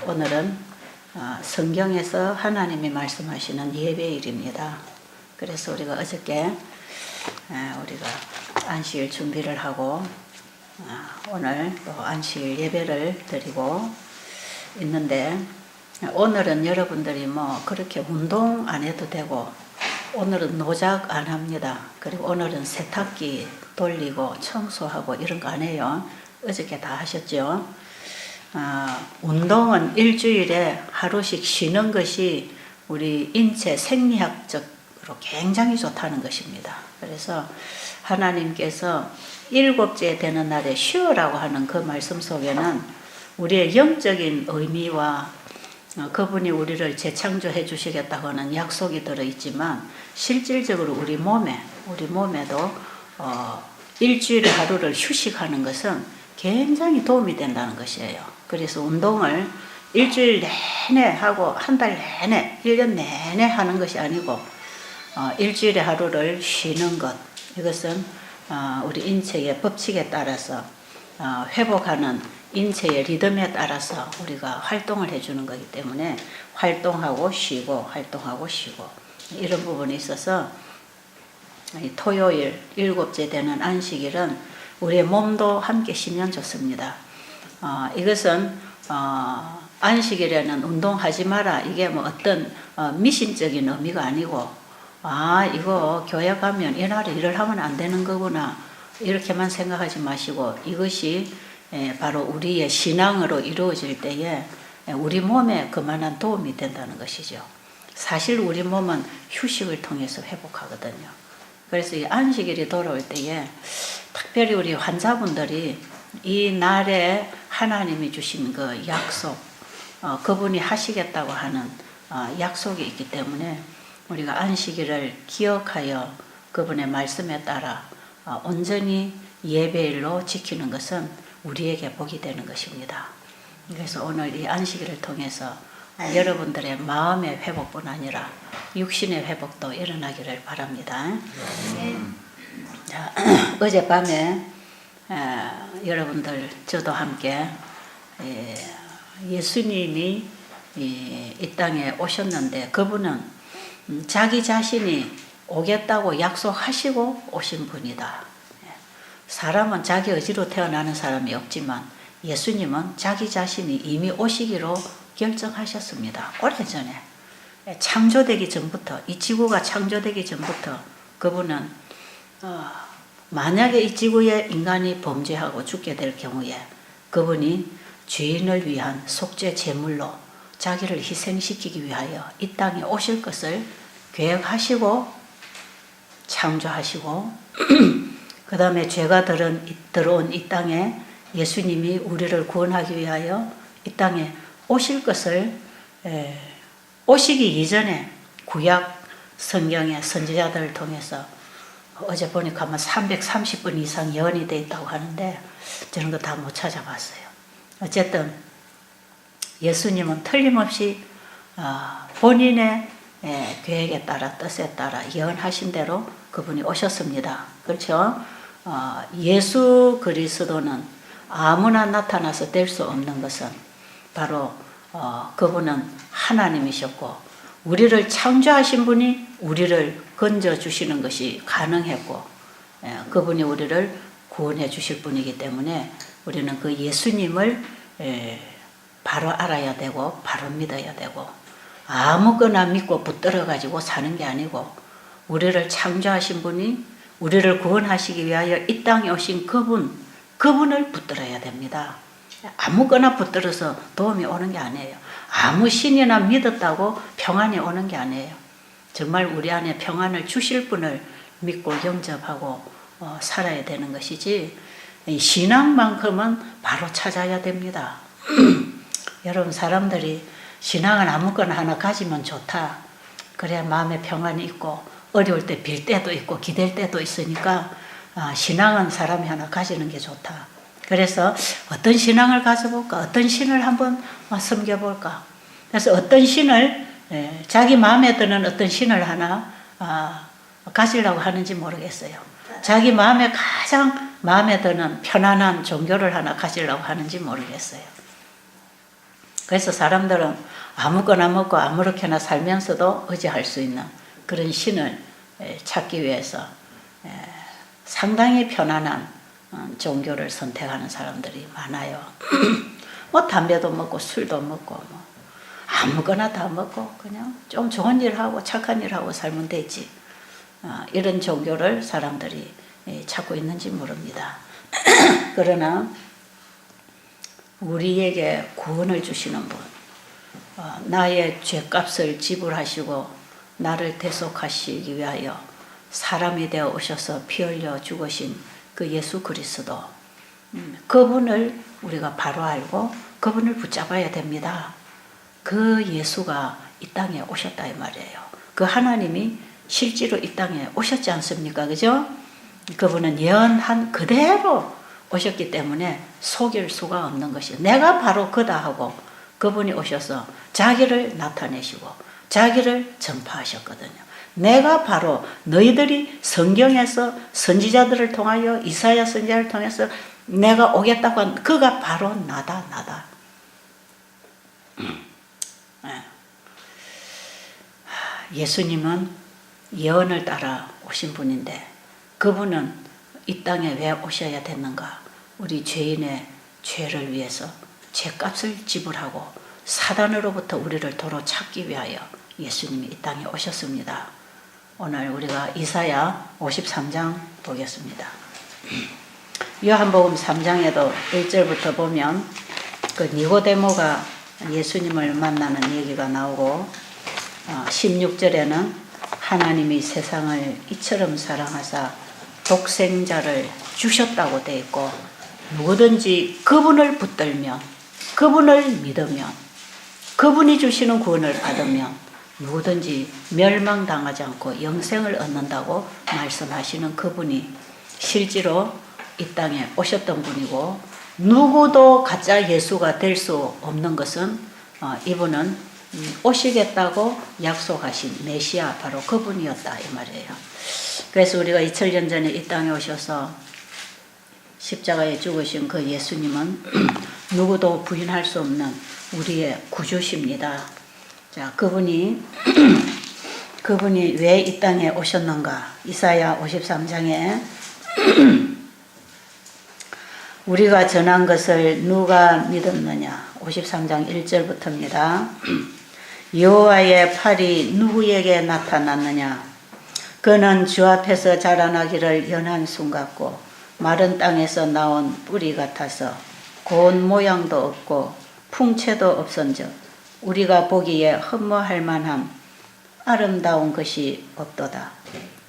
오늘은 성경에서 하나님이 말씀하시는 예배일입니다. 그래서 우리가 어저께 우리가 안식일 준비를 하고 오늘 또 안식일 예배를 드리고 있는데, 오늘은 여러분들이 뭐 그렇게 운동 안 해도 되고, 오늘은 노작 안 합니다. 그리고 오늘은 세탁기 돌리고 청소하고 이런 거 안 해요. 어저께 다 하셨죠. 운동은 일주일에 하루씩 쉬는 것이 우리 인체 생리학적으로 굉장히 좋다는 것입니다. 그래서 하나님께서 일곱째 되는 날에 쉬어라고 하는 그 말씀 속에는 우리의 영적인 의미와 그분이 우리를 재창조해 주시겠다고 하는 약속이 들어있지만, 실질적으로 우리 몸에도 일주일에 하루를 휴식하는 것은 굉장히 도움이 된다는 것이에요. 그래서 운동을 일주일 내내 하고 한 달 내내, 1년 내내 하는 것이 아니고 일주일에 하루를 쉬는 것, 이것은 우리 인체의 법칙에 따라서 회복하는 인체의 리듬에 따라서 우리가 활동을 해주는 거기 때문에 활동하고 쉬고 이런 부분이 있어서 토요일 일곱째 되는 안식일은 우리의 몸도 함께 쉬면 좋습니다. 이것은 안식일에는 운동하지 마라, 이게 뭐 어떤 미신적인 의미가 아니고, 이거 교회 가면 이날에 일을 하면 안 되는 거구나, 이렇게만 생각하지 마시고, 이것이 바로 우리의 신앙으로 이루어질 때에 우리 몸에 그만한 도움이 된다는 것이죠. 사실 우리 몸은 휴식을 통해서 회복하거든요. 그래서 이 안식일이 돌아올 때에 특별히 우리 환자분들이 이 날에 하나님이 주신 그 약속, 그분이 하시겠다고 하는 약속이 있기 때문에 우리가 안식일을 기억하여 그분의 말씀에 따라 온전히 예배일로 지키는 것은 우리에게 복이 되는 것입니다. 그래서 오늘 이 안식일을 통해서 여러분들의 마음의 회복뿐 아니라 육신의 회복도 일어나기를 바랍니다. 자, 어젯밤에 여러분들 저도 함께 예수님이 이 땅에 오셨는데, 그분은 자기 자신이 오겠다고 약속하시고 오신 분이다. 사람은 자기 의지로 태어나는 사람이 없지만 예수님은 자기 자신이 이미 오시기로 결정하셨습니다. 오래전에, 창조되기 전부터, 이 지구가 창조되기 전부터 그분은 만약에 이 지구에 인간이 범죄하고 죽게 될 경우에 그분이 죄인을 위한 속죄 제물로 자기를 희생시키기 위하여 이 땅에 오실 것을 계획하시고 창조하시고 그 다음에 죄가 들어온 이 땅에 예수님이 우리를 구원하기 위하여 이 땅에 오실 것을 오시기 이전에 구약 성경의 선지자들을 통해서, 어제 보니까 330분 이상 예언이 되어 있다고 하는데 저는 거 다 못 찾아봤어요. 어쨌든 예수님은 틀림없이 본인의 계획에 따라 뜻에 따라 예언하신 대로 그분이 오셨습니다. 그렇죠? 예수 그리스도는 아무나 나타나서 될 수 없는 것은 바로 그분은 하나님이셨고, 우리를 창조하신 분이 우리를 건져주시는 것이 가능했고, 그분이 우리를 구원해 주실 분이기 때문에 우리는 그 예수님을 바로 알아야 되고 바로 믿어야 되고, 아무거나 믿고 붙들어 가지고 사는 게 아니고, 우리를 창조하신 분이 우리를 구원하시기 위하여 이 땅에 오신 그분을 붙들어야 됩니다. 아무거나 붙들어서 도움이 오는 게 아니에요. 아무 신이나 믿었다고 평안이 오는 게 아니에요. 정말 우리 안에 평안을 주실 분을 믿고 영접하고 살아야 되는 것이지, 신앙만큼은 바로 찾아야 됩니다. 여러분, 사람들이 신앙은 아무거나 하나 가지면 좋다, 그래야 마음에 평안이 있고 어려울 때 빌 때도 있고 기댈 때도 있으니까 신앙은 사람이 하나 가지는 게 좋다. 그래서 어떤 신앙을 가져볼까, 어떤 신을 한번 섬겨볼까. 그래서 어떤 신을, 자기 마음에 드는 어떤 신을 하나 가지려고 하는지 모르겠어요. 자기 마음에 가장 마음에 드는 편안한 종교를 하나 가지려고 하는지 모르겠어요. 그래서 사람들은 아무거나 먹고 아무렇게나 살면서도 의지할 수 있는 그런 신을 찾기 위해서 상당히 편안한 종교를 선택하는 사람들이 많아요. 뭐 담배도 먹고 술도 먹고 뭐 아무거나 다 먹고 그냥 좀 좋은 일 하고 착한 일 하고 살면 되지. 이런 종교를 사람들이 찾고 있는지 모릅니다. 그러나 우리에게 구원을 주시는 분, 나의 죄값을 지불하시고 나를 대속하시기 위하여 사람이 되어 오셔서 피 흘려 죽으신 그 예수 그리스도, 그분을 우리가 바로 알고 그분을 붙잡아야 됩니다. 그 예수가 이 땅에 오셨다 이 말이에요. 그 하나님이 실제로 이 땅에 오셨지 않습니까? 그죠? 그분은 예언한 그대로 오셨기 때문에 속일 수가 없는 것이에요. 내가 바로 그다 하고 그분이 오셔서 자기를 나타내시고 자기를 전파하셨거든요. 내가 바로 너희들이 성경에서 선지자들을 통하여 이사야 선지자를 통해서 내가 오겠다고 한 그가 바로 나다. 예수님은 예언을 따라 오신 분인데 그분은 이 땅에 왜 오셔야 됐는가? 우리 죄인의 죄를 위해서 죄값을 지불하고 사단으로부터 우리를 도로 찾기 위하여 예수님이 이 땅에 오셨습니다. 오늘 우리가 이사야 53장 보겠습니다. 요한복음 3장에도 1절부터 보면 그 니고데모가 예수님을 만나는 얘기가 나오고 16절에는 하나님이 세상을 이처럼 사랑하사 독생자를 주셨다고 되어 있고 누구든지 그분을 붙들면 그분을 믿으면 그분이 주시는 구원을 받으면 누구든지 멸망당하지 않고 영생을 얻는다고 말씀하시는 그분이 실제로 이 땅에 오셨던 분이고 누구도 가짜 예수가 될 수 없는 것은 이분은 오시겠다고 약속하신 메시아 바로 그분이었다 이 말이에요. 그래서 우리가 2000년 전에 이 땅에 오셔서 십자가에 죽으신 그 예수님은 누구도 부인할 수 없는 우리의 구주십니다. 자, 그분이 왜 이 땅에 오셨는가? 이사야 53장에 우리가 전한 것을 누가 믿었느냐? 53장 1절부터입니다. 여호와의 팔이 누구에게 나타났느냐? 그는 주 앞에서 자라나기를 연한 순 같고 마른 땅에서 나온 뿌리 같아서 고운 모양도 없고 풍채도 없은즉 우리가 보기에 흠모할 만한 아름다운 것이 없도다.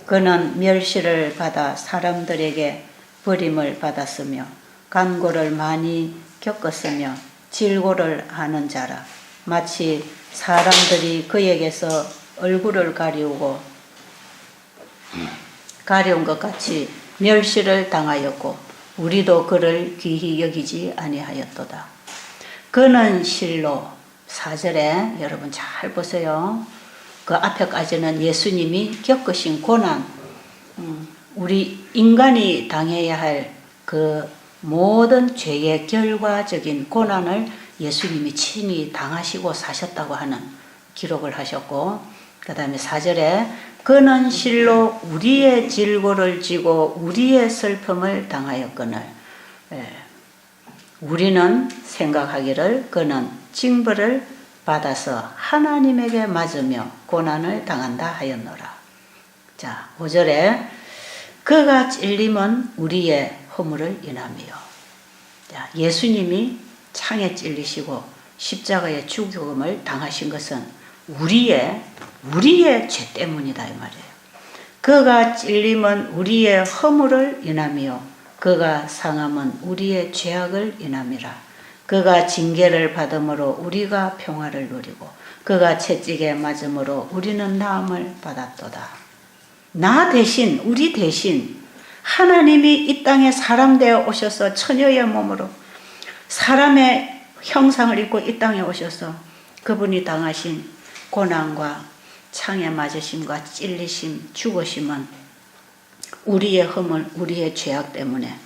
그는 멸시를 받아 사람들에게 버림을 받았으며 간고를 많이 겪었으며 질고를 하는 자라. 마치 사람들이 그에게서 얼굴을 가리우고 가려운 것 같이 멸시를 당하였고 우리도 그를 귀히 여기지 아니하였도다. 그는 실로 4절에 여러분 잘 보세요. 그 앞에까지는 예수님이 겪으신 고난, 우리 인간이 당해야 할 그 모든 죄의 결과적인 고난을 예수님이 친히 당하시고 사셨다고 하는 기록을 하셨고 그 다음에 4절에 그는 실로 우리의 질고를 지고 우리의 슬픔을 당하였거늘 우리는 생각하기를 그는 징벌을 받아서 하나님에게 맞으며 고난을 당한다 하였노라. 자, 5절에 그가 찔림은 우리의 허물을 인하며. 자, 예수님이 창에 찔리시고 십자가의 죽음을 당하신 것은 우리의 죄 때문이다 이 말이에요. 그가 찔림은 우리의 허물을 인하며 그가 상함은 우리의 죄악을 인함이라. 그가 징계를 받음으로 우리가 평화를 누리고 그가 채찍에 맞음으로 우리는 나음을 받았도다. 나 대신 우리 대신 하나님이 이 땅에 사람 되어 오셔서 처녀의 몸으로 사람의 형상을 입고 이 땅에 오셔서 그분이 당하신 고난과 창에 맞으심과 찔리심, 죽으심은 우리의 허물, 우리의 죄악 때문에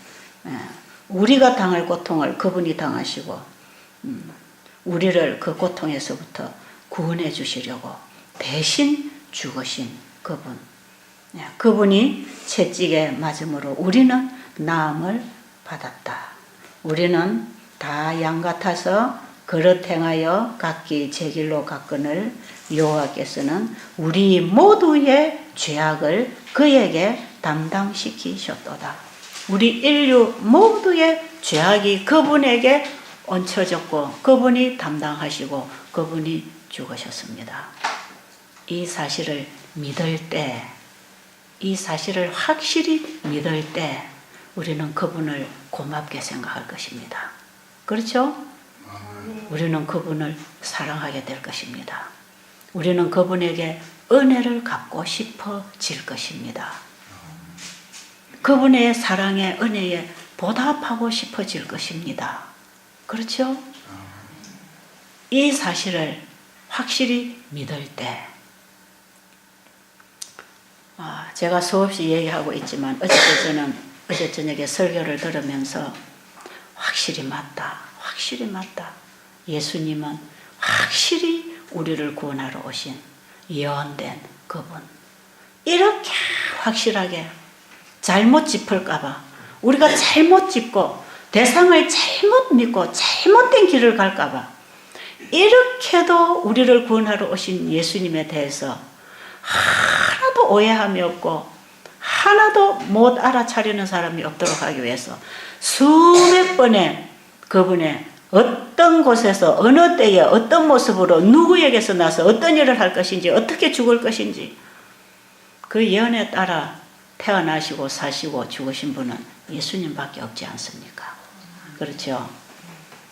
우리가 당할 고통을 그분이 당하시고 우리를 그 고통에서부터 구원해 주시려고 대신 죽으신 그분. 그분이 채찍에 맞음으로 우리는 나음을 받았다. 우리는 다 양 같아서 그릇 행하여 각기 제 길로 갔거늘 여호와께서는 우리 모두의 죄악을 그에게 담당시키셨도다. 우리 인류 모두의 죄악이 그분에게 얹혀졌고 그분이 담당하시고 그분이 죽으셨습니다. 이 사실을 믿을 때, 이 사실을 확실히 믿을 때 우리는 그분을 고맙게 생각할 것입니다. 그렇죠? 우리는 그분을 사랑하게 될 것입니다. 우리는 그분에게 은혜를 갚고 싶어질 것입니다. 그분의 사랑에 은혜에 보답하고 싶어질 것입니다. 그렇죠? 이 사실을 확실히 믿을 때 제가 수없이 얘기하고 있지만 어제 저녁에 설교를 들으면서 확실히 맞다. 예수님은 확실히 우리를 구원하러 오신 예언된 그분. 이렇게 확실하게 잘못 짚을까봐 우리가 잘못 짚고 대상을 잘못 믿고 잘못된 길을 갈까봐 이렇게도 우리를 구원하러 오신 예수님에 대해서 하나도 오해함이 없고 하나도 못 알아차리는 사람이 없도록 하기 위해서 수백 번의 그분의 어떤 곳에서 어느 때에 어떤 모습으로 누구에게서 나서 어떤 일을 할 것인지 어떻게 죽을 것인지 그 예언에 따라 태어나시고 사시고 죽으신 분은 예수님밖에 없지 않습니까? 그렇죠?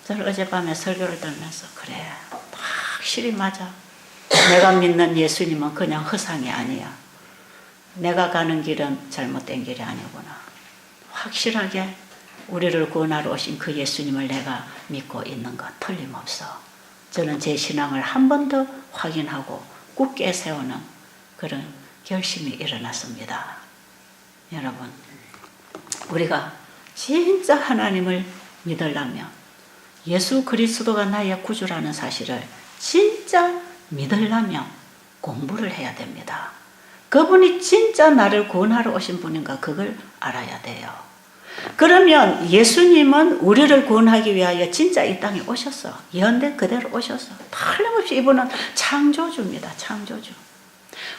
저는 어젯밤에 설교를 들으면서 그래 확실히 맞아. 내가 믿는 예수님은 그냥 허상이 아니야. 내가 가는 길은 잘못된 길이 아니구나. 확실하게 우리를 구원하러 오신 그 예수님을 내가 믿고 있는 것 틀림없어. 저는 제 신앙을 한 번 더 확인하고 굳게 세우는 그런 결심이 일어났습니다. 여러분, 우리가 진짜 하나님을 믿으려면 예수 그리스도가 나의 구주라는 사실을 진짜 믿으려면 공부를 해야 됩니다. 그분이 진짜 나를 구원하러 오신 분인가 그걸 알아야 돼요. 그러면 예수님은 우리를 구원하기 위하여 진짜 이 땅에 오셨어. 예언된 그대로 오셨어. 틀림없이 이분은 창조주입니다. 창조주.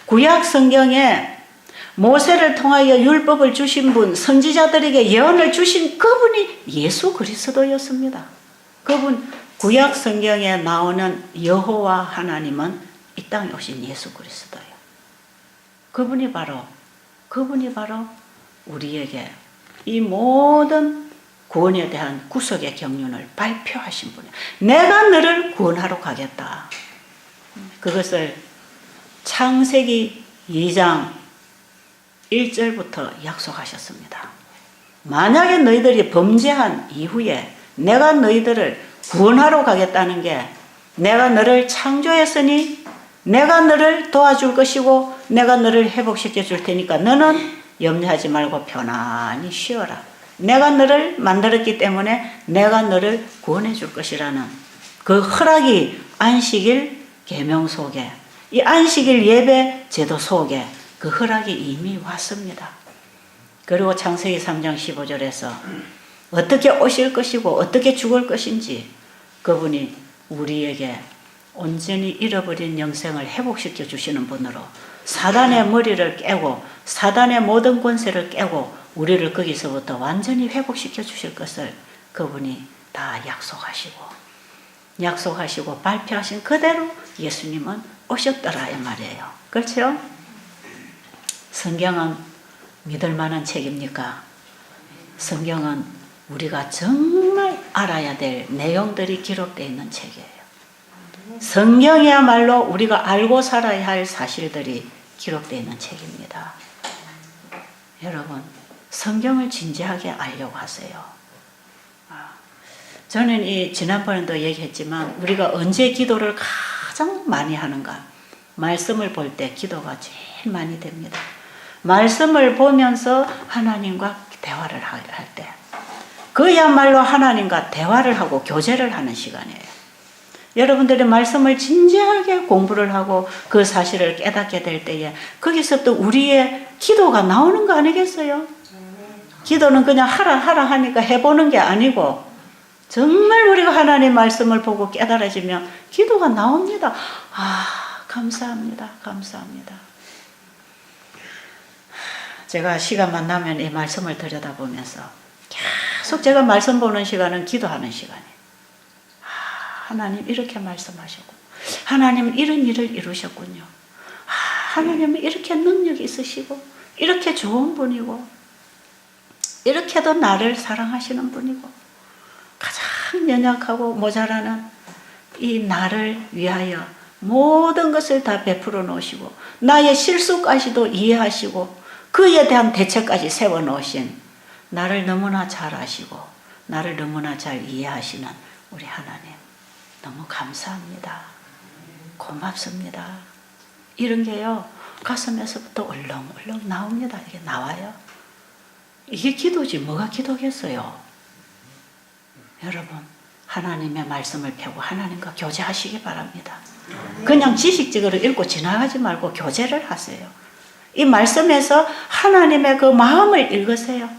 구약 성경에 모세를 통하여 율법을 주신 분, 선지자들에게 예언을 주신 그분이 예수 그리스도였습니다. 그분 구약 성경에 나오는 여호와 하나님은 이 땅에 오신 예수 그리스도예요. 그분이 바로 우리에게 이 모든 구원에 대한 구속의 경륜을 발표하신 분이에요. 내가 너를 구원하러 가겠다. 그것을 창세기 2장 1절부터 약속하셨습니다. 만약에 너희들이 범죄한 이후에 내가 너희들을 구원하러 가겠다는 게 내가 너를 창조했으니 내가 너를 도와줄 것이고 내가 너를 회복시켜 줄 테니까 너는 염려하지 말고 편안히 쉬어라. 내가 너를 만들었기 때문에 내가 너를 구원해 줄 것이라는 그 허락이 안식일 계명 속에 이 안식일 예배 제도 속에 그 허락이 이미 왔습니다. 그리고 창세기 3장 15절에서 어떻게 오실 것이고 어떻게 죽을 것인지 그분이 우리에게 온전히 잃어버린 영생을 회복시켜 주시는 분으로 사단의 머리를 깨고 사단의 모든 권세를 깨고 우리를 거기서부터 완전히 회복시켜 주실 것을 그분이 다 약속하시고 발표하신 그대로 예수님은 오셨더라 이 말이에요. 그렇죠? 성경은 믿을 만한 책입니까? 성경은 우리가 정말 알아야 될 내용들이 기록되어 있는 책이에요. 성경이야말로 우리가 알고 살아야 할 사실들이 기록되어 있는 책입니다. 여러분, 성경을 진지하게 알려고 하세요. 저는 지난번에도 얘기했지만 우리가 언제 기도를 가장 많이 하는가? 말씀을 볼 때 기도가 제일 많이 됩니다. 말씀을 보면서 하나님과 대화를 할 때 그야말로 하나님과 대화를 하고 교제를 하는 시간이에요. 여러분들의 말씀을 진지하게 공부를 하고 그 사실을 깨닫게 될 때에 거기서부터 우리의 기도가 나오는 거 아니겠어요? 기도는 그냥 하라 하니까 해보는 게 아니고 정말 우리가 하나님의 말씀을 보고 깨달아지면 기도가 나옵니다. 감사합니다. 감사합니다. 제가 시간만 나면 이 말씀을 들여다보면서 계속 제가 말씀 보는 시간은 기도하는 시간이에요. 하나님 이렇게 말씀하셨고 하나님은 이런 일을 이루셨군요. 하나님은 이렇게 능력이 있으시고 이렇게 좋은 분이고 이렇게도 나를 사랑하시는 분이고 가장 연약하고 모자라는 이 나를 위하여 모든 것을 다 베풀어 놓으시고 나의 실수까지도 이해하시고 그에 대한 대책까지 세워 놓으신 나를 너무나 잘 아시고 나를 너무나 잘 이해하시는 우리 하나님 너무 감사합니다. 고맙습니다. 이런 게요 가슴에서부터 얼렁얼렁 나옵니다. 이게 나와요. 이게 기도지 뭐가 기도겠어요. 여러분 하나님의 말씀을 펴고 하나님과 교제하시기 바랍니다. 그냥 지식적으로 읽고 지나가지 말고 교제를 하세요. 이 말씀에서 하나님의 그 마음을 읽으세요.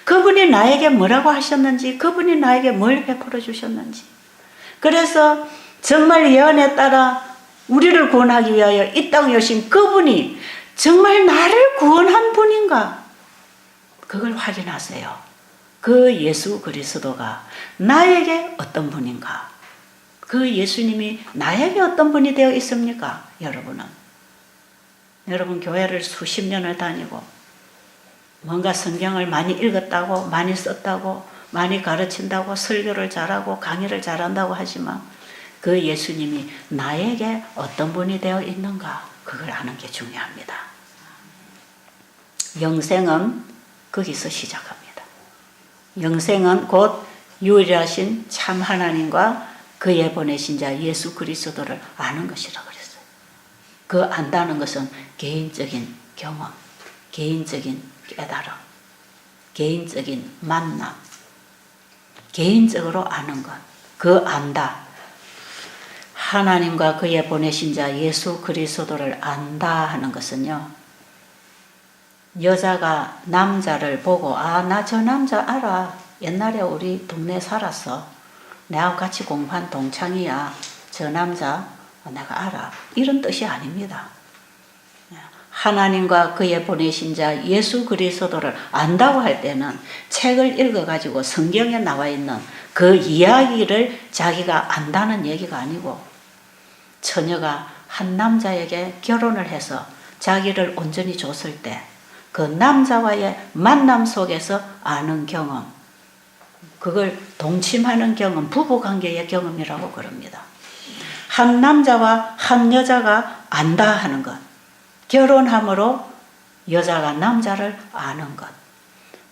그분이 나에게 뭐라고 하셨는지 그분이 나에게 뭘 베풀어 주셨는지 그래서 정말 예언에 따라 우리를 구원하기 위하여 이 땅에 오신 그분이 정말 나를 구원한 분인가 그걸 확인하세요. 그 예수 그리스도가 나에게 어떤 분인가 그 예수님이 나에게 어떤 분이 되어 있습니까? 여러분 교회를 수십 년을 다니고 뭔가 성경을 많이 읽었다고 많이 썼다고 많이 가르친다고 설교를 잘하고 강의를 잘한다고 하지만 그 예수님이 나에게 어떤 분이 되어 있는가 그걸 아는 게 중요합니다. 영생은 거기서 시작합니다. 영생은 곧 유일하신 참 하나님과 그의 보내신 자 예수 그리스도를 아는 것이라 그랬어요. 그 안다는 것은 개인적인 경험, 개인적인 깨달음, 개인적인 만남, 개인적으로 아는 것, 그 안다. 하나님과 그의 보내신 자 예수 그리스도를 안다 하는 것은요. 여자가 남자를 보고 나 저 남자 알아. 옛날에 우리 동네에 살았어. 내하고 같이 공부한 동창이야. 저 남자 내가 알아. 이런 뜻이 아닙니다. 하나님과 그의 보내신 자 예수 그리스도를 안다고 할 때는 책을 읽어가지고 성경에 나와 있는 그 이야기를 자기가 안다는 얘기가 아니고 처녀가 한 남자에게 결혼을 해서 자기를 온전히 줬을 때 그 남자와의 만남 속에서 아는 경험 그걸 동침하는 경험, 부부관계의 경험이라고 그럽니다. 한 남자와 한 여자가 안다 하는 것 결혼함으로 여자가 남자를 아는 것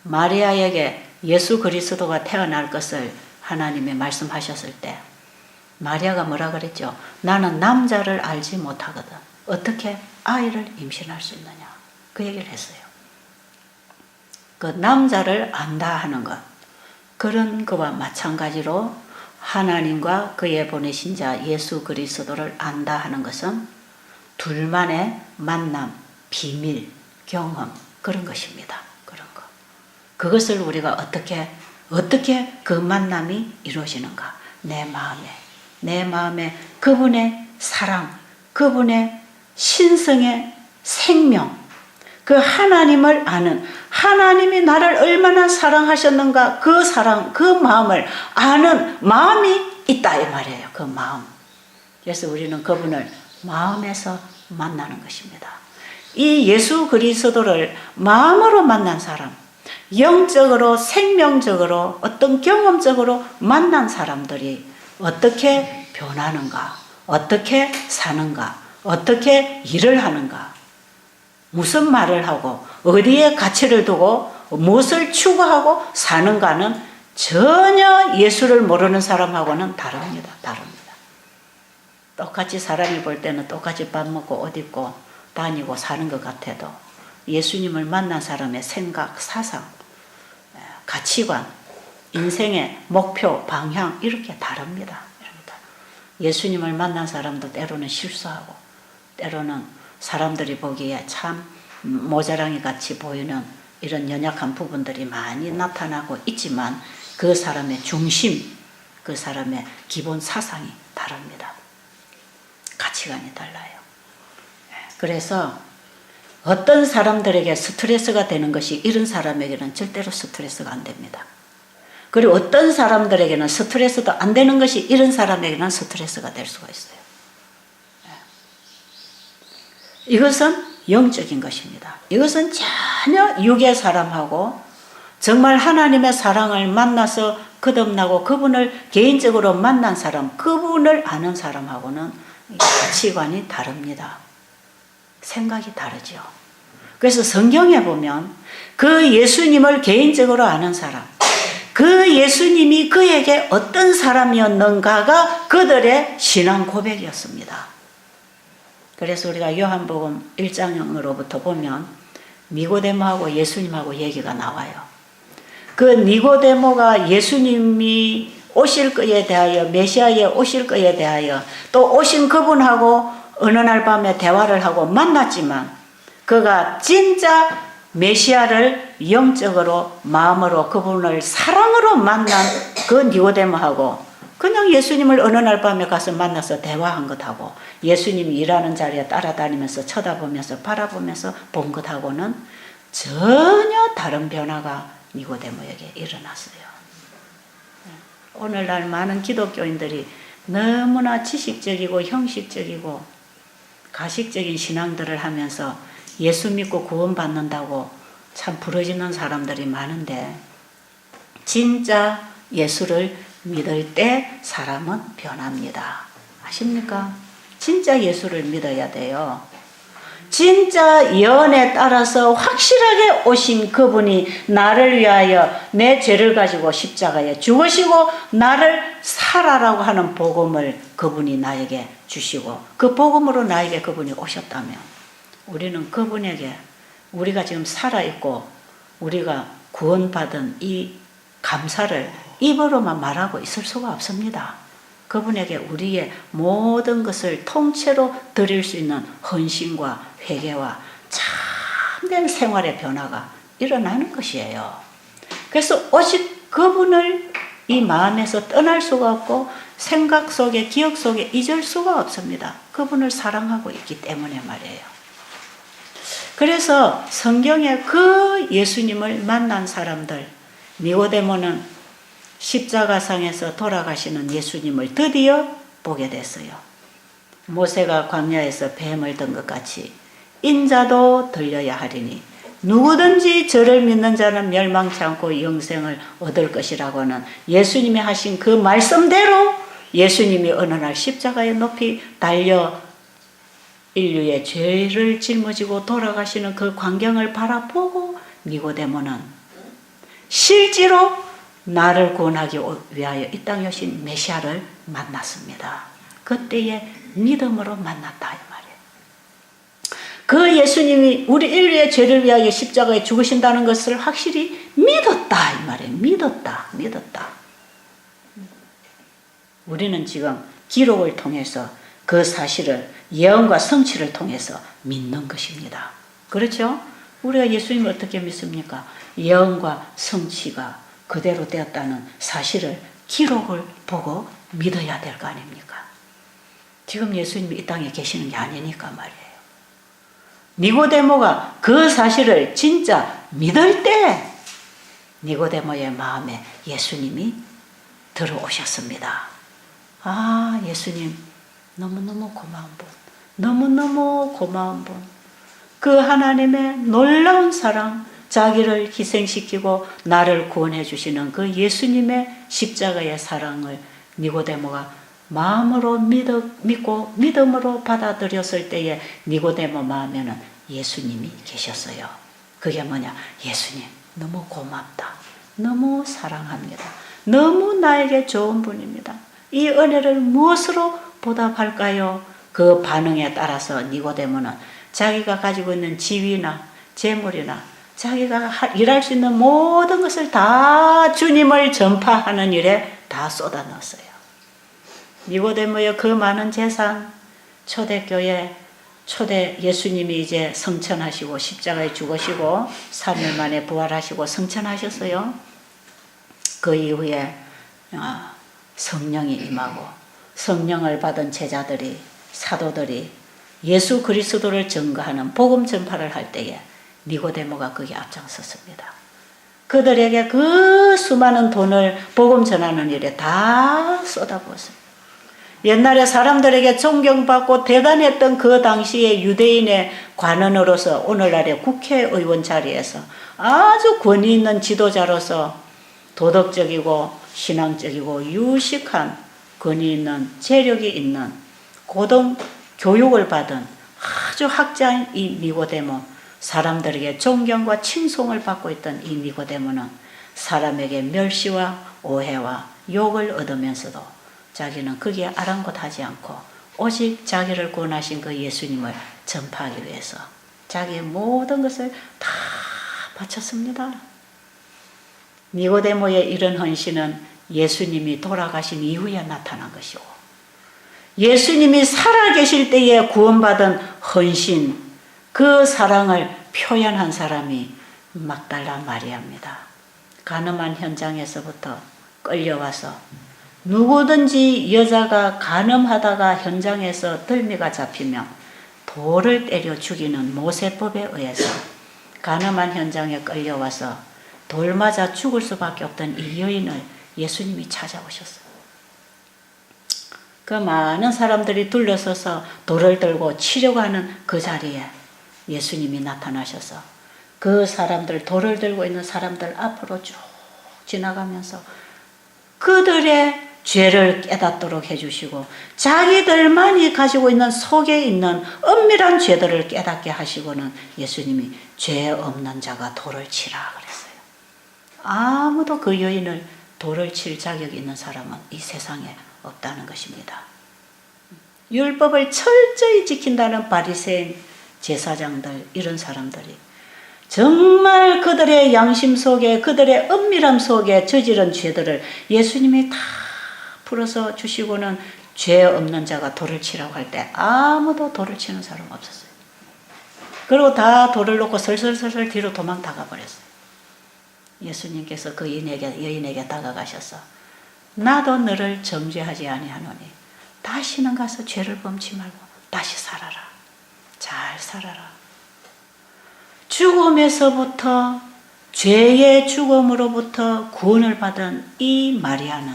마리아에게 예수 그리스도가 태어날 것을 하나님이 말씀하셨을 때 마리아가 뭐라 그랬죠? 나는 남자를 알지 못하거든. 어떻게 아이를 임신할 수 있느냐? 그 얘기를 했어요. 그 남자를 안다 하는 것 그런 것과 마찬가지로 하나님과 그의 보내신 자 예수 그리스도를 안다 하는 것은 둘만의 만남, 비밀, 경험 그런 것입니다. 그런 것. 그것을 우리가 어떻게 그 만남이 이루어지는가? 내 마음에 그분의 사랑, 그분의 신성의 생명, 그 하나님을 아는 하나님이 나를 얼마나 사랑하셨는가 그 사랑, 그 마음을 아는 마음이 있다 이 말이에요. 그 마음. 그래서 우리는 그분을 마음에서 만나는 것입니다. 이 예수 그리스도를 마음으로 만난 사람, 영적으로 생명적으로 어떤 경험적으로 만난 사람들이 어떻게 변하는가, 어떻게 사는가, 어떻게 일을 하는가, 무슨 말을 하고 어디에 가치를 두고 무엇을 추구하고 사는가는 전혀 예수를 모르는 사람하고는 다릅니다. 똑같이 사람이 볼 때는 똑같이 밥 먹고 옷 입고 다니고 사는 것 같아도 예수님을 만난 사람의 생각, 사상, 가치관, 인생의 목표, 방향 이렇게 다릅니다. 예수님을 만난 사람도 때로는 실수하고 때로는 사람들이 보기에 참 모자랑이 같이 보이는 이런 연약한 부분들이 많이 나타나고 있지만 그 사람의 중심, 그 사람의 기본 사상이 다릅니다. 가치관이 달라요. 그래서 어떤 사람들에게 스트레스가 되는 것이 이런 사람에게는 절대로 스트레스가 안 됩니다. 그리고 어떤 사람들에게는 스트레스도 안 되는 것이 이런 사람에게는 스트레스가 될 수가 있어요. 이것은 영적인 것입니다. 이것은 전혀 육의 사람하고 정말 하나님의 사랑을 만나서 거듭나고 그분을 개인적으로 만난 사람, 그분을 아는 사람하고는 가치관이 다릅니다. 생각이 다르죠. 그래서 성경에 보면 그 예수님을 개인적으로 아는 사람, 그 예수님이 그에게 어떤 사람이었는가가 그들의 신앙 고백이었습니다. 그래서 우리가 요한복음 1장으로부터 보면 니고데모하고 예수님하고 얘기가 나와요. 그 니고데모가 예수님이 오실 것에 대하여, 메시아에 오실 것에 대하여 또 오신 그분하고 어느 날 밤에 대화를 하고 만났지만 그가 진짜 메시아를 영적으로 마음으로 그분을 사랑으로 만난 그 니고데모하고 그냥 예수님을 어느 날 밤에 가서 만나서 대화한 것하고 예수님이 일하는 자리에 따라다니면서 쳐다보면서 바라보면서 본 것하고는 전혀 다른 변화가 니고데모에게 일어났어요. 오늘날 많은 기독교인들이 너무나 지식적이고 형식적이고 가식적인 신앙들을 하면서 예수 믿고 구원받는다고 참 부러지는 사람들이 많은데 진짜 예수를 믿을 때 사람은 변합니다. 아십니까? 진짜 예수를 믿어야 돼요. 진짜 예언에 따라서 확실하게 오신 그분이 나를 위하여 내 죄를 가지고 십자가에 죽으시고 나를 살아라고 하는 복음을 그분이 나에게 주시고 그 복음으로 나에게 그분이 오셨다면 우리는 그분에게 우리가 지금 살아있고 우리가 구원받은 이 감사를 입으로만 말하고 있을 수가 없습니다. 그분에게 우리의 모든 것을 통째로 드릴 수 있는 헌신과 회개와 참된 생활의 변화가 일어나는 것이에요. 그래서 오직 그분을 이 마음에서 떠날 수가 없고 생각 속에 기억 속에 잊을 수가 없습니다. 그분을 사랑하고 있기 때문에 말이에요. 그래서 성경에 그 예수님을 만난 사람들, 니고데모는 십자가상에서 돌아가시는 예수님을 드디어 보게 됐어요. 모세가 광야에서 뱀을 든 것 같이 인자도 들려야 하리니 누구든지 저를 믿는 자는 멸망치 않고 영생을 얻을 것이라고 하는 예수님이 하신 그 말씀대로 예수님이 어느 날 십자가에 높이 달려 인류의 죄를 짊어지고 돌아가시는 그 광경을 바라보고 니고데모는 실제로 나를 구원하기 위하여 이 땅에 오신 메시아를 만났습니다. 그때의 믿음으로 만났다 이 말이에요. 그 예수님이 우리 인류의 죄를 위하여 십자가에 죽으신다는 것을 확실히 믿었다 이 말이에요. 믿었다. 우리는 지금 기록을 통해서 그 사실을 예언과 성취를 통해서 믿는 것입니다. 그렇죠? 우리가 예수님을 어떻게 믿습니까? 예언과 성취가 그대로 되었다는 사실을 기록을 보고 믿어야 될 거 아닙니까? 지금 예수님이 이 땅에 계시는 게 아니니까 말이에요. 니고데모가 그 사실을 진짜 믿을 때 니고데모의 마음에 예수님이 들어오셨습니다. 아, 예수님 너무너무 고마운 분, 너무너무 고마운 분, 그 하나님의 놀라운 사랑, 자기를 희생시키고 나를 구원해 주시는 그 예수님의 십자가의 사랑을 니고데모가 마음으로 믿고 믿음으로 받아들였을 때에 니고데모 마음에는 예수님이 계셨어요. 그게 뭐냐? 예수님 너무 고맙다. 너무 사랑합니다. 너무 나에게 좋은 분입니다. 이 은혜를 무엇으로 보답할까요? 그 반응에 따라서 니고데모는 자기가 가지고 있는 지위나 재물이나 자기가 일할 수 있는 모든 것을 다 주님을 전파하는 일에 다 쏟아 넣었어요. 니고데모의 그 많은 재산, 초대교회, 초대 예수님이 이제 성천하시고 십자가에 죽으시고 3일 만에 부활하시고 성천하셨어요. 그 이후에 성령이 임하고 성령을 받은 제자들이, 사도들이 예수 그리스도를 증거하는 복음 전파를 할 때에 니고데모가 거기 앞장섰습니다. 그들에게 그 수많은 돈을 복음 전하는 일에 다 쏟아부었습니다. 옛날에 사람들에게 존경받고 대단했던 그 당시의 유대인의 관원으로서 오늘날의 국회의원 자리에서 아주 권위 있는 지도자로서 도덕적이고 신앙적이고 유식한 권위 있는 재력이 있는 고등 교육을 받은 아주 학자인 이 니고데모, 사람들에게 존경과 칭송을 받고 있던 이 니고데모는 사람에게 멸시와 오해와 욕을 얻으면서도 자기는 거기에 아랑곳하지 않고 오직 자기를 구원하신 그 예수님을 전파하기 위해서 자기의 모든 것을 다 바쳤습니다. 니고데모의 이런 헌신은 예수님이 돌아가신 이후에 나타난 것이고, 예수님이 살아계실 때에 구원받은 헌신, 그 사랑을 표현한 사람이 막달라 마리아입니다. 간음한 현장에서부터 끌려와서 누구든지 여자가 간음하다가 현장에서 들미가 잡히면 돌을 때려 죽이는 모세법에 의해서 간음한 현장에 끌려와서 돌 맞아 죽을 수밖에 없던 이 여인을 예수님이 찾아오셨어요. 그 많은 사람들이 둘러서서 돌을 들고 치려고 하는 그 자리에 예수님이 나타나셔서 그 사람들, 돌을 들고 있는 사람들 앞으로 쭉 지나가면서 그들의 죄를 깨닫도록 해주시고 자기들만이 가지고 있는 속에 있는 엄밀한 죄들을 깨닫게 하시고는 예수님이 죄 없는 자가 돌을 치라 그랬어요. 아무도 그 여인을 돌을 칠 자격이 있는 사람은 이 세상에 없다는 것입니다. 율법을 철저히 지킨다는 바리새인 제사장들, 이런 사람들이 정말 그들의 양심 속에, 그들의 은밀함 속에 저지른 죄들을 예수님이 다 풀어서 주시고는 죄 없는 자가 돌을 치라고 할 때 아무도 돌을 치는 사람 없었어요. 그리고 다 돌을 놓고 설설설설 뒤로 도망다가 버렸어요. 예수님께서 그 여인에게 다가가셔서 나도 너를 정죄하지 아니하노니 다시는 가서 죄를 범치 말고 다시 살아라. 잘 살아라. 죽음에서부터, 죄의 죽음으로부터 구원을 받은 이 마리아는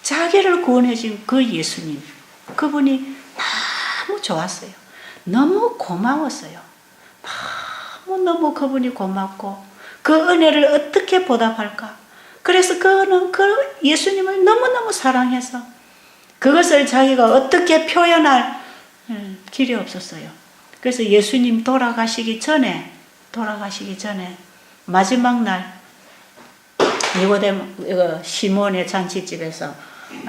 자기를 구원해 준 그 예수님, 그분이 너무 좋았어요. 너무 고마웠어요. 너무 그분이 고맙고 그 은혜를 어떻게 보답할까? 그래서 그는 그 예수님을 너무너무 사랑해서 그것을 자기가 어떻게 표현할 길이 없었어요. 그래서 예수님 돌아가시기 전에 마지막 날 니고데모 시몬의 잔치집에서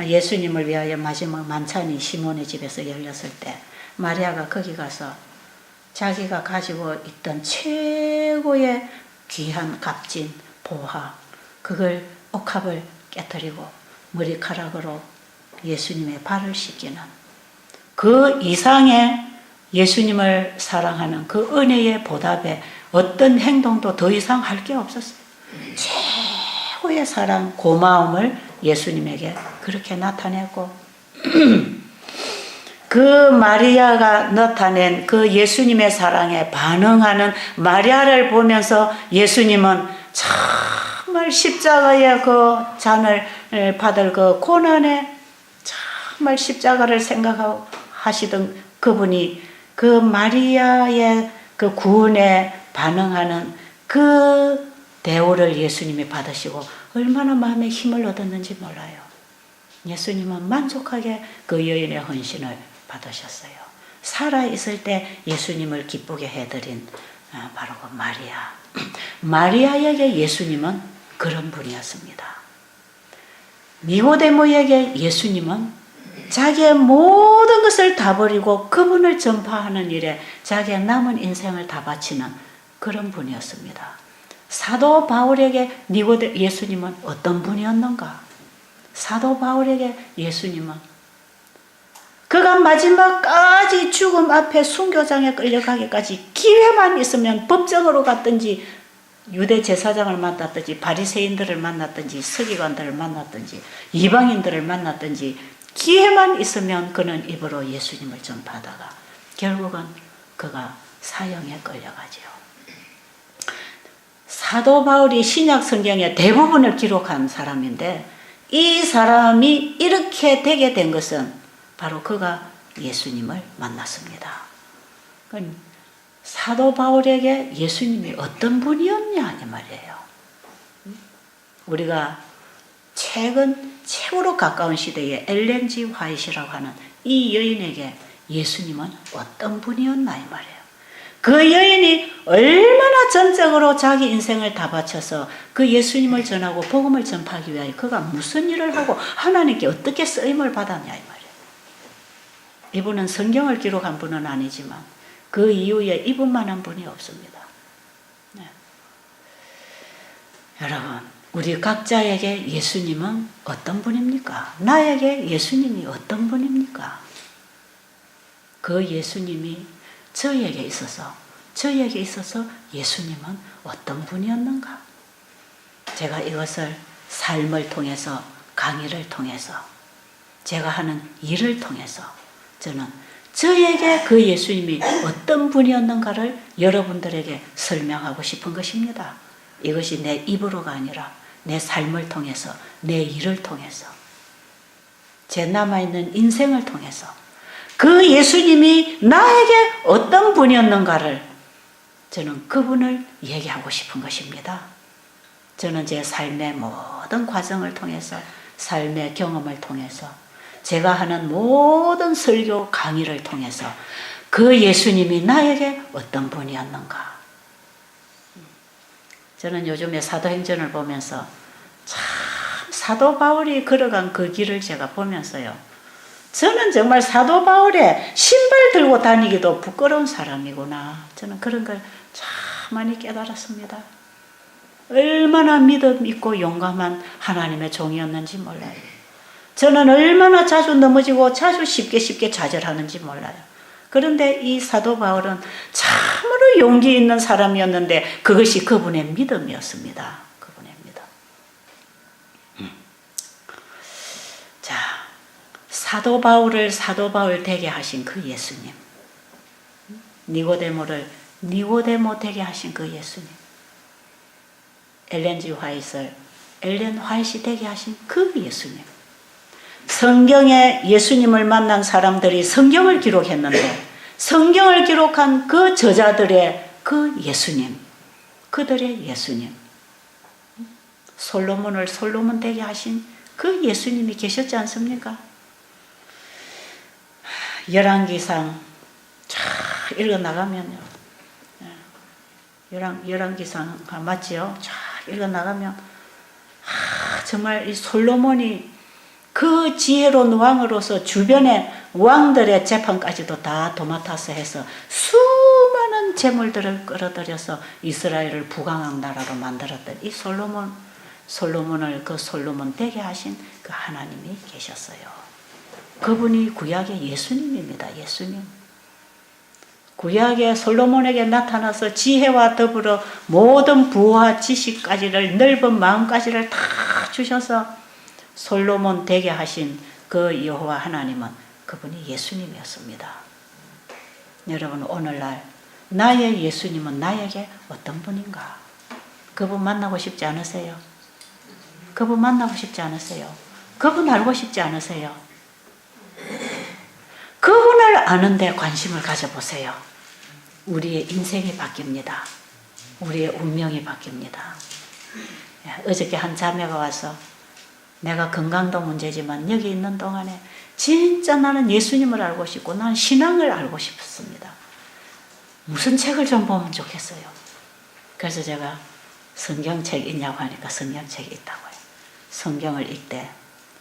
예수님을 위하여 마지막 만찬이 시몬의 집에서 열렸을 때 마리아가 거기 가서 자기가 가지고 있던 최고의 귀한 값진 보화, 그걸 옥합을 깨뜨리고 머리카락으로 예수님의 발을 씻기는 그 이상의 예수님을 사랑하는 그 은혜의 보답에 어떤 행동도 더 이상 할 게 없었어요. 최고의 사랑, 고마움을 예수님에게 그렇게 나타냈고 그 마리아가 나타낸 그 예수님의 사랑에 반응하는 마리아를 보면서 예수님은 정말 십자가의 그 잔을 받을 그 고난에 정말 십자가를 생각하시던 그분이 그 마리아의 그 구원에 반응하는 그 대우를 예수님이 받으시고 얼마나 마음에 힘을 얻었는지 몰라요. 예수님은 만족하게 그 여인의 헌신을 받으셨어요. 살아있을 때 예수님을 기쁘게 해드린 바로 그 마리아. 마리아에게 예수님은 그런 분이었습니다. 니고데모에게 예수님은 자기의 모든 것을 다 버리고 그분을 전파하는 일에 자기의 남은 인생을 다 바치는 그런 분이었습니다. 사도 바울에게 예수님은 어떤 분이었는가? 사도 바울에게 예수님은 그가 마지막까지 죽음 앞에 순교장에 끌려가기까지 기회만 있으면 법정으로 갔든지 유대 제사장을 만났든지 바리새인들을 만났든지 서기관들을 만났든지 이방인들을 만났든지 기회만 있으면 그는 입으로 예수님을 전파하다가 결국은 그가 사형에 끌려가지요. 사도 바울이 신약 성경의 대부분을 기록한 사람인데 이 사람이 이렇게 되게 된 것은 바로 그가 예수님을 만났습니다. 사도 바울에게 예수님이 어떤 분이었냐 이 말이에요. 우리가 최근 최고로 가까운 시대에 엘렌 G 화이트라고 하는 이 여인에게 예수님은 어떤 분이었나 이 말이에요. 그 여인이 얼마나 전적으로 자기 인생을 다 바쳐서 그 예수님을 전하고 복음을 전파하기 위하여 그가 무슨 일을 하고 하나님께 어떻게 쓰임을 받았냐 이 말이에요. 이분은 성경을 기록한 분은 아니지만 그 이후에 이분만한 분이 없습니다. 네. 여러분, 우리 각자에게 예수님은 어떤 분입니까? 나에게 예수님이 어떤 분입니까? 그 예수님이 저에게 있어서 예수님은 어떤 분이었는가? 제가 이것을 삶을 통해서, 강의를 통해서, 제가 하는 일을 통해서 저는 저에게 그 예수님이 어떤 분이었는가를 여러분들에게 설명하고 싶은 것입니다. 이것이 내 입으로가 아니라 내 삶을 통해서, 내 일을 통해서, 제 남아있는 인생을 통해서 그 예수님이 나에게 어떤 분이었는가를 저는 그분을 얘기하고 싶은 것입니다. 저는 제 삶의 모든 과정을 통해서, 삶의 경험을 통해서, 제가 하는 모든 설교 강의를 통해서 그 예수님이 나에게 어떤 분이었는가. 저는 요즘에 사도행전을 보면서 참 사도 바울이 걸어간 그 길을 제가 보면서요. 저는 정말 사도 바울의 신발 들고 다니기도 부끄러운 사람이구나. 저는 그런 걸 참 많이 깨달았습니다. 얼마나 믿음 있고 용감한 하나님의 종이었는지 몰라요. 저는 얼마나 자주 넘어지고 자주 쉽게 좌절하는지 몰라요. 그런데 이 사도 바울은 참으로 용기 있는 사람이었는데 그것이 그분의 믿음이었습니다. 그분의 믿음. 자, 사도 바울을 사도 바울 되게 하신 그 예수님. 니고데모를 니고데모 되게 하신 그 예수님. 엘렌 G 화이트를 엘렌 화이트 되게 하신 그 예수님. 성경에 예수님을 만난 사람들이 성경을 기록했는데 성경을 기록한 그 저자들의 그 예수님, 그들의 예수님, 솔로몬을 솔로몬 되게 하신 그 예수님이 계셨지 않습니까? 열왕기상 쫙 읽어나가면요, 열왕기상 맞지요? 쫙 읽어나가면 정말 이 솔로몬이 그 지혜로운 왕으로서 주변의 왕들의 재판까지도 다 도맡아서 해서 수많은 재물들을 끌어들여서 이스라엘을 부강한 나라로 만들었던 이 솔로몬을 그 솔로몬 되게 하신 그 하나님이 계셨어요. 그분이 구약의 예수님입니다. 예수님. 구약의 솔로몬에게 나타나서 지혜와 더불어 모든 부와 지식까지를, 넓은 마음까지를 다 주셔서 솔로몬 되게 하신 그 여호와 하나님은 그분이 예수님이었습니다. 여러분, 오늘날 나의 예수님은 나에게 어떤 분인가? 그분 만나고 싶지 않으세요? 그분 만나고 싶지 않으세요? 그분 알고 싶지 않으세요? 그분을 아는데 관심을 가져보세요. 우리의 인생이 바뀝니다. 우리의 운명이 바뀝니다. 어저께 한 자매가 와서 내가 건강도 문제지만 여기 있는 동안에 진짜 나는 예수님을 알고 싶고 나는 신앙을 알고 싶습니다. 무슨 책을 좀 보면 좋겠어요. 그래서 제가 성경책 있냐고 하니까 성경책이 있다고요. 성경을 읽되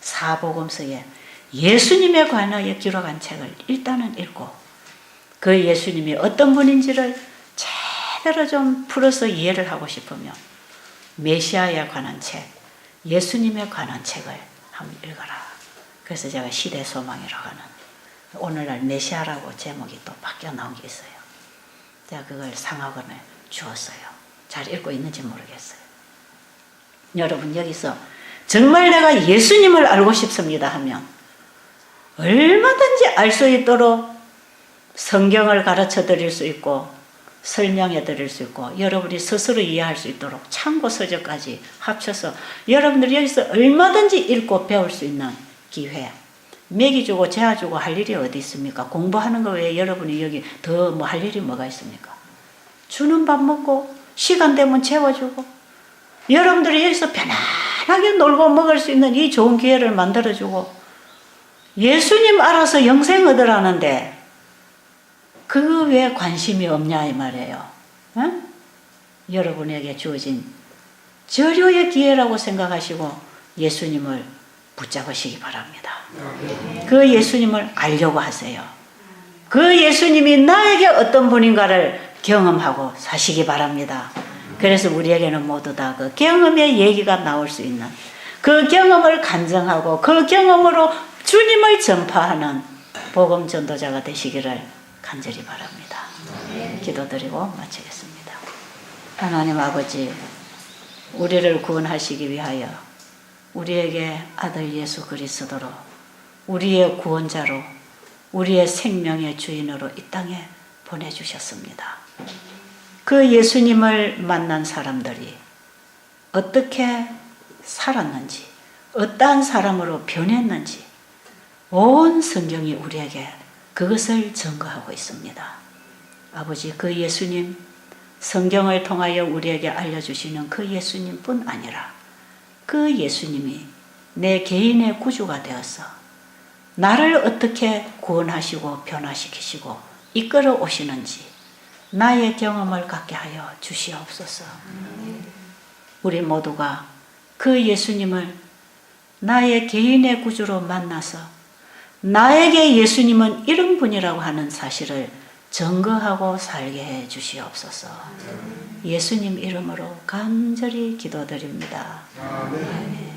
사복음서에 예수님에 관하여 기록한 책을 일단은 읽고 그 예수님이 어떤 분인지를 제대로 좀 풀어서 이해를 하고 싶으면 메시아에 관한 책, 예수님에 관한 책을 한번 읽어라. 그래서 제가 시대소망이라고 하는 오늘날 메시아라고 제목이 또 바뀌어 나온 게 있어요. 제가 그걸 상학원에 주었어요. 잘 읽고 있는지 모르겠어요. 여러분 여기서 정말 내가 예수님을 알고 싶습니다 하면 얼마든지 알 수 있도록 성경을 가르쳐 드릴 수 있고 설명해 드릴 수 있고 여러분이 스스로 이해할 수 있도록 참고 서적까지 합쳐서 여러분들이 여기서 얼마든지 읽고 배울 수 있는 기회. 먹이 주고 재워 주고 할 일이 어디 있습니까? 공부하는 거 외에 여러분이 여기 더 뭐 할 일이 뭐가 있습니까? 주는 밥 먹고 시간 되면 재워주고 여러분들이 여기서 편안하게 놀고 먹을 수 있는 이 좋은 기회를 만들어주고 예수님 알아서 영생 얻으라는데 그 왜 관심이 없냐 이 말이에요. 응? 여러분에게 주어진 절효의 기회라고 생각하시고 예수님을 붙잡으시기 바랍니다. 그 예수님을 알려고 하세요. 그 예수님이 나에게 어떤 분인가를 경험하고 사시기 바랍니다. 그래서 우리에게는 모두 다 그 경험의 얘기가 나올 수 있는 그 경험을 간증하고 그 경험으로 주님을 전파하는 복음 전도자가 되시기를 간절히 바랍니다. 기도드리고 마치겠습니다. 하나님 아버지, 우리를 구원하시기 위하여 우리에게 아들 예수 그리스도로 우리의 구원자로 우리의 생명의 주인으로 이 땅에 보내주셨습니다. 그 예수님을 만난 사람들이 어떻게 살았는지 어떠한 사람으로 변했는지 온 성경이 우리에게 그것을 증거하고 있습니다. 아버지, 그 예수님, 성경을 통하여 우리에게 알려주시는 그 예수님뿐 아니라 그 예수님이 내 개인의 구주가 되어서 나를 어떻게 구원하시고 변화시키시고 이끌어 오시는지 나의 경험을 갖게 하여 주시옵소서. 우리 모두가 그 예수님을 나의 개인의 구주로 만나서 나에게 예수님은 이런 분이라고 하는 사실을 증거하고 살게 해 주시옵소서. 예수님 이름으로 간절히 기도드립니다. 아멘.